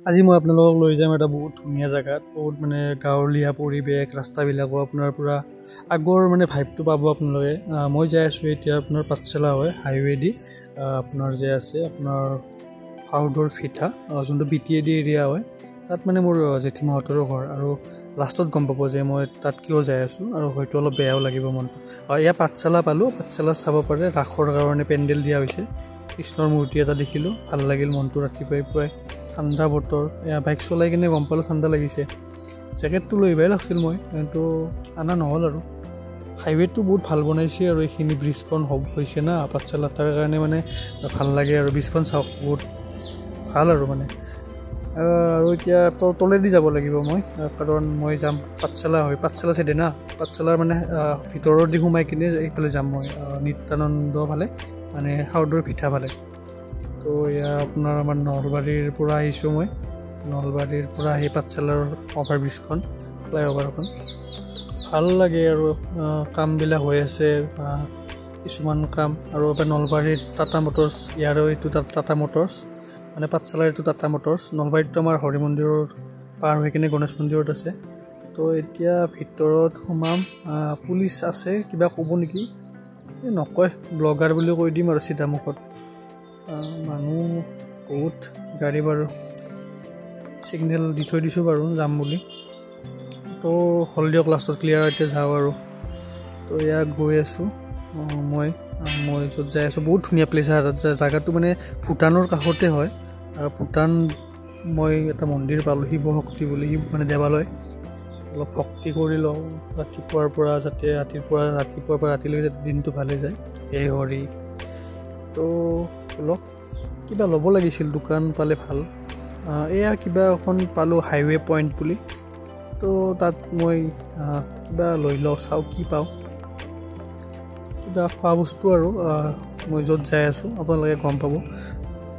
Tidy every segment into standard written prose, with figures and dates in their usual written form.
আজি মই আপোনালোকক লৈ যাম এটা বহুত ধুনীয়া জেগাত, বহুত মানে গাঁৱলীয়া পৰিৱেশ, ৰাস্তাবিলাকো আপোনাৰ পূৰা আগৰ মানে ভাইবটো পাব আপোনালোকে। মই যাই আছোঁ এতিয়া আপোনাৰ পাঠশালা হয়, হাইৱে দি আপোনাৰ যে আছে আপোনাৰ হাউদৰ ফিঠা, যোনটো BTAD এৰিয়া হয়, তাত মানে মোৰ জেঠীমাহঁতৰো ঘৰ। আৰু লাষ্টত গম পাব যে মই তাত কিয় যাই আছোঁ, আৰু হয়তো অলপ বেয়াও লাগিব মনটো। এয়া পাঠশালা পালোঁ, পাঠশালাত চাব পাৰে ৰাসৰ কাৰণে পেণ্ডেল দিয়া হৈছে। কৃষ্ণৰ মূৰ্তি এটা দেখিলোঁ, ভাল লাগিল মনটো। ৰাতিপুৱাই পুৱাই ঠাণ্ডা বতৰ, এয়া বাইক চলাই কিনে গম পালোঁ ঠাণ্ডা লাগিছে। জেকেটটো লৈ আহিবই লাগিছিল মই, কিন্তু অনা নহ'ল। আৰু হাইৱেটো বহুত ভাল বনাইছে, আৰু এইখিনি ব্ৰিজখন হৈছে না পাঠশালা, তাৰ কাৰণে মানে ভাল লাগে। আৰু ব্ৰিজখন চাওক, বহুত ভাল আৰু মানে। আৰু এতিয়া তলেদি যাব লাগিব মই, কাৰণ মই যাম পাঠশালা হয়, পাঠশালা চাইডে না, পাঠশালাৰ মানে ভিতৰৰ দি সোমাই কিনে এইফালে যাম মই, নিত্যানন্দ ফালে, মানে হাউদৰ পিঠা ফালে। তো এয়া আপোনাৰ আমাৰ নলবাৰীৰ পৰা আহিছোঁ মই, নলবাৰীৰ পৰা আহি পাঠশালাৰ অভাৰব্ৰিজখন, ফ্লাইঅভাৰখন ভাল লাগে। আৰু কামবিলাক হৈ আছে কিছুমান কাম। আৰু এবাৰ নলবাৰীত টাটা মটৰ্ছ, ইয়াৰো এইটো টাটা মটৰ্ছ, মানে পাঠশালাৰ এইটো টাটা মটৰ্ছ। নলবাৰীতটো আমাৰ হৰি মন্দিৰৰ পাৰ হৈ কিনে গণেশ মন্দিৰত আছে। তো এতিয়া ভিতৰত সোমাম, পুলিচ আছে, কিবা ক'ব নেকি, নকয়, ব্লগাৰ বুলি কৈ দিম আৰু চিধা মুখত। মানুহ বহুত, গাড়ী বাৰু ছিগনেল দি থৈ দিছোঁ বাৰু যাম বুলি। তো হ'ল দিয়ক, লাষ্টত ক্লিয়াৰ, এতিয়া যাওঁ আৰু। তো এয়া গৈ আছোঁ মই য'ত যাই আছোঁ। বহুত ধুনীয়া প্লেচ হয়, জেগাটো মানে ভূটানৰ কাষতে হয়। ভূটান, মই এটা মন্দিৰ পালোঁ, শিৱ শক্তি বুলি, মানে দেৱালয়। অলপ ভক্তি কৰি লওঁ ৰাতিপুৱাৰ পৰা, যাতে ৰাতিপুৱাৰ পৰা ৰাতিলৈকে যাতে দিনটো ভালে যায়। হে হৰি। তো অলপ কিবা ল'ব লাগিছিল, দোকান পালে ভাল। এয়া কিবা এখন পালোঁ, হাইৱে পইণ্ট বুলি। তো তাত মই কিবা লৈ লওঁ, চাওঁ কি পাওঁ, কিবা খোৱা বস্তু। আৰু মই য'ত যাই আছোঁ আপোনালোকে গম পাব,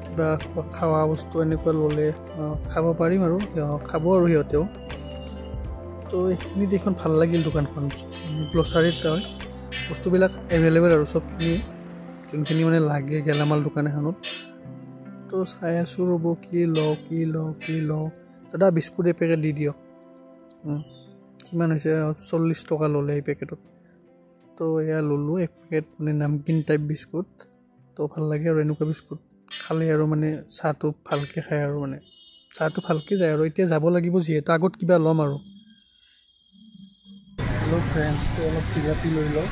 কিবা খোৱা বস্তু এনেকুৱা ল'লে খাব পাৰিম, আৰু খাব আৰু সিহঁতেও। তো এইখিনিত এইখন ভাল লাগিল দোকানখন, গ্ল'চাৰীত হয়, বস্তুবিলাক এভেইলেবল আৰু চবখিনি, যোনখিনি মানে লাগে গেলামাল দোকান এখনত। তো চাই আছোঁ ৰ'ব, কি লওঁ। দাদা বিস্কুট এপেকেট দি দিয়ক। কিমান হৈছে, 40 টকা ল'লে এই পেকেটত। তো এয়া ল'লোঁ এক পেকেট, মানে নামকিন টাইপ বিস্কুট। তো ভাল লাগে আৰু এনেকুৱা বিস্কুট খালে, আৰু মানে চাহটো ভালকৈ খায়, আৰু মানে চাহটো ভালকৈ যায়। আৰু এতিয়া যাব লাগিব যিহেতু, আগত কিবা ল'ম আৰু। হেল্ল' ফ্ৰেণ্ডছ, তো অলপ জিলাপি লৈ লওঁ।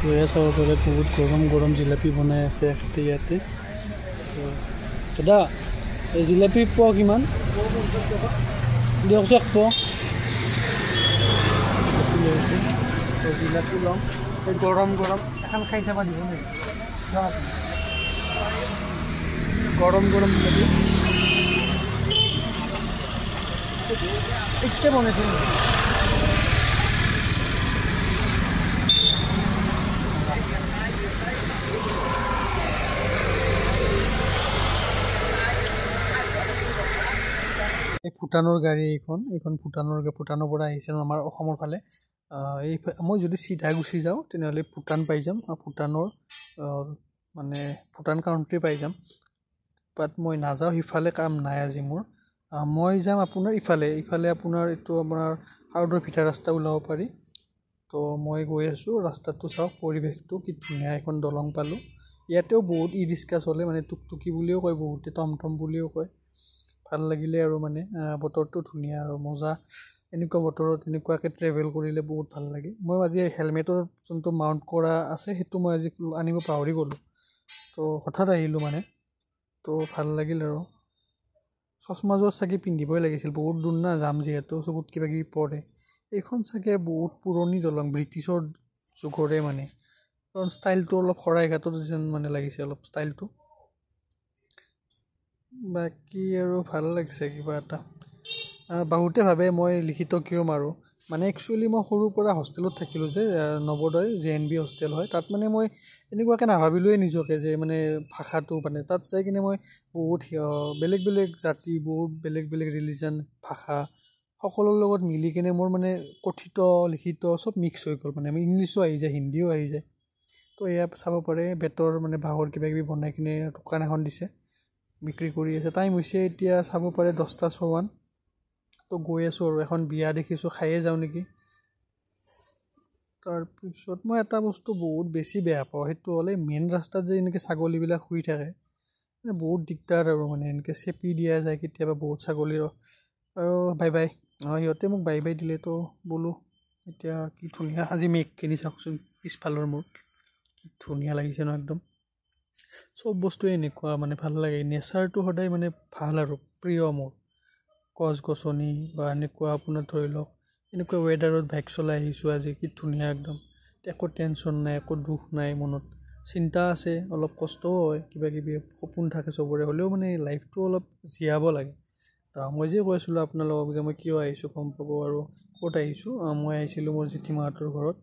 লৈয়ে চাব পাৰে, বহুত গৰম জিলাপি বনাই আছে এখেতে ইয়াতে। দাদা এই জিলাপি পোৱা কিমান দিয়কচোন, এক পোৱা লৈ আছে। তো জিলাপি ল'ম, এই গৰম এখন খাই চাবা দিব নেকি? গৰম জিলাপি এতিয়া বনাইছে নেকি? এই ভূটানৰ গাড়ী, এইখন ভূটানৰ পৰা আহিছিল আমাৰ অসমৰ ফালে। মই যদি চিধা গুচি যাওঁ তেনেহ'লে ভূটান পাই যাম, ভূটানৰ মানে ভূটান কাউণ্ট্ৰি পাই যাম। বাট মই নাযাওঁ, সিফালে কাম নাই আজি মোৰ। মই যাম আপোনাৰ ইফালে আপোনাৰ এইটো আপোনাৰ হাউদৰ পিঠা ৰাস্তা ওলাব পাৰি। তো মই গৈ আছোঁ, ৰাস্তাটো চাওক, পৰিৱেশটো কি ধুনীয়া। এখন দলং পালোঁ, ইয়াতেও বহুত ই ৰিক্সা চলে, মানে টুকটুকি বুলিও কয় বহুতে, টমটম বুলিও কয়। ভাল লাগিলে আৰু মানে বতৰটো ধুনীয়া আৰু মজা। এনেকুৱা বতৰত এনেকুৱাকৈ ট্ৰেভেল কৰিলে বহুত ভাল লাগে। মই আজি হেলমেটৰ যোনটো মাউণ্ট কৰা আছে, সেইটো মই আজি আনিব পাহৰি গ'লোঁ। তো হঠাৎ আহিলোঁ মানে, তো ভাল লাগিল। আৰু চশমাযোৰ চাগে পিন্ধিবই লাগিছিল, বহুত দূৰ না, যাম যিহেতু চকুত কিবা কিবি পৰে। এইখন চাগে বহুত পুৰণি দলং, ব্ৰিটিছৰ যুগৰে মানে, কাৰণ ষ্টাইলটো অলপ শৰাইঘাটৰ যেন মানে লাগিছে অলপ ষ্টাইলটো। বাকী আৰু ভাল লাগিছে কিবা এটা। বহুতে ভাবে মই লিখিত কিয় মাৰোঁ, মানে একচুৱেলি মই সৰুৰ পৰা হোষ্টেলত থাকিলোঁ যে, নৱোদয় JNB হোষ্টেল হয়, তাত মানে মই এনেকুৱাকৈ নাভাবিলোঁৱে নিজকে যে মানে ভাষাটো, মানে তাত যাই কিনে মই বহুত বেলেগ জাতি, বহুত বেলেগ ৰিলিজন, ভাষা, সকলোৰ লগত মিলি কিনে মোৰ মানে কথিত লিখিত চব মিক্স হৈ গ'ল। মানে ইংলিছো আহি যায়, হিন্দীও আহি যায়। তো এয়া চাব পাৰে, বেতৰ মানে বাঁহৰ কিবা কিবি বনাই কিনে দোকান এখন দিছে। বিক্ৰী কৰি আছে। টাইম হৈছে এতিয়া চাব পাৰে 10:54। তো গৈ আছোঁ আৰু এখন বিয়া দেখিছোঁ, খায়ে যাওঁ নেকি। তাৰপিছত মই এটা বস্তু বহুত বেছি বেয়া পাওঁ, সেইটো হ'ল এই মেইন ৰাস্তাত যে এনেকৈ ছাগলীবিলাক শুই থাকে, মানে বহুত দিগদাৰ আৰু মানে এনেকৈ চেপি দিয়া যায় কেতিয়াবা বহুত ছাগলীৰ। আৰু বাই বাই, সিহঁতে মোক বাই বাই দিলে। তো বোলো এতিয়া কি ধুনীয়া আজি মেঘখিনি চাওকচোন পিছফালৰ মোৰ, কি ধুনীয়া লাগিছে ন একদম। চব বস্তুৱে এনেকুৱা মানে ভাল লাগে, নেচাৰটো সদায় মানে ভাল আৰু প্ৰিয় মোৰ। গছ গছনি বা এনেকুৱা আপোনাৰ ধৰি লওক এনেকুৱা ৱেডাৰত বাইক চলাই আহিছোঁ আজি, কি ধুনীয়া একদম। একো টেনশ্যন নাই, একো দুখ নাই মনত। চিন্তা আছে, অলপ কষ্টও হয়, কিবা কিবি সপোন থাকে চবৰে, হ'লেও মানে লাইফটো অলপ জীয়াব লাগে। মই যে কৈছিলোঁ আপোনালোকক যে মই কিয় আহিছোঁ গম পাব। আৰু ক'ত আহিছোঁ, মই আহিছিলোঁ মোৰ জেঠীমাহঁতৰ ঘৰত।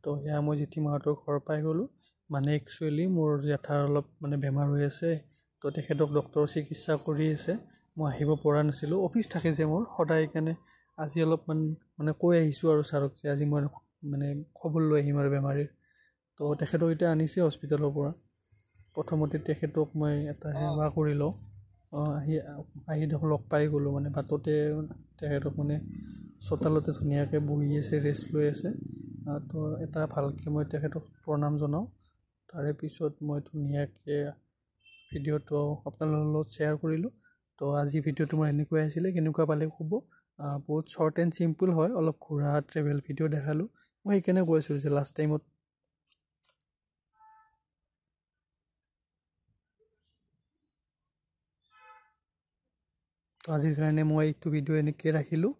তো সেয়া মই জেঠীমাহঁতৰ ঘৰ পাই গ'লোঁ। মানে একচুৱেলি মোৰ জেঠাৰ অলপ মানে বেমাৰ হৈ আছে, তো তেখেতক ডক্টৰৰ চিকিৎসা কৰি আছে। মই আহিব পৰা নাছিলোঁ, অফিচ থাকে যে মোৰ সদায়, সেইকাৰণে আজি অলপমান মানে কৈ আহিছোঁ আৰু ছাৰক যে আজি মই মানে খবৰ লৈ আহিম আৰু বেমাৰীৰ। তো তেখেতক এতিয়া আনিছে হস্পিটেলৰ পৰা। প্ৰথমতে তেখেতক মই এটা সেৱা কৰি লওঁ। আহি দেখোন লগ পাই গ'লোঁ, মানে বাটতে তেখেতক মানে চোতালতে ধুনীয়াকৈ বহি আছে, ৰেষ্ট লৈ আছে। তো এটা ভালকৈ মই তেখেতক প্ৰণাম জনাওঁ। তাৰে পিছত মই ধুনীয়াকৈ ভিডিঅ'টো আপোনালোকৰ লগত শ্বেয়াৰ কৰিলোঁ। তো আজি ভিডিঅ'টো মোৰ এনেকুৱাই আছিলে, কেনেকুৱা পালে ক'ব। বহুত শ্বৰ্ট এণ্ড চিম্পুল হয়, অলপ ঘূৰা ট্ৰেভেল ভিডিঅ' দেখালোঁ। মই সেইকাৰণে কৈছোঁ যে লাষ্ট টাইমত তো আজিৰ কাৰণে মই এইটো ভিডিঅ' এনেকৈ ৰাখিলোঁ।